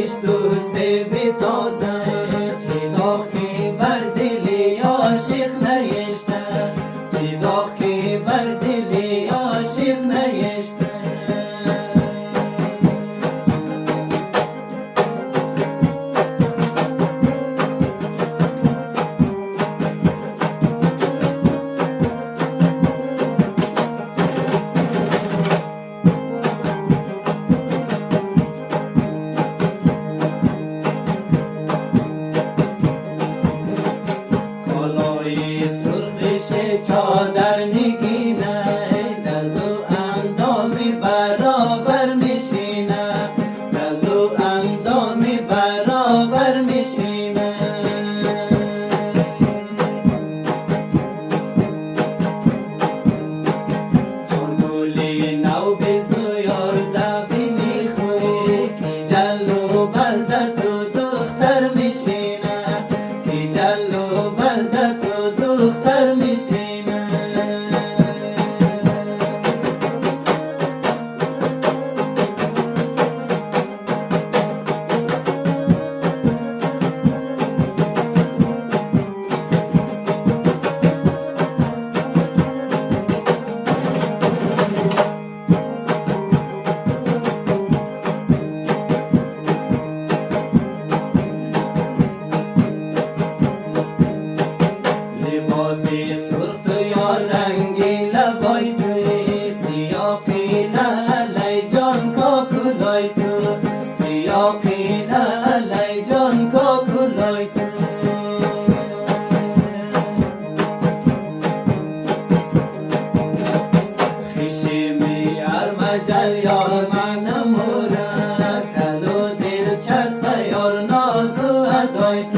پیش دوست بی تازه چی داغ که بر دلی عاشق نیشته چی داغ که بر دلی عاشق نیشته چادر نگینه دزو اندامی برابر میشینه دزو اندامی برابر میشینه چون گولی نو بزو یارده بینی خوی کی جلو بلده تو دختر میشینه کی جلو بلده تو دختر میشینه لباسی سرخ تو یا رنگی لبای توی سیاقی لعلی جان کاکولای تو سیاقی لعلی جان کاکولای تو خیشی می ارمجل یار من مورا کلو دل چسته یار نازو ادای تو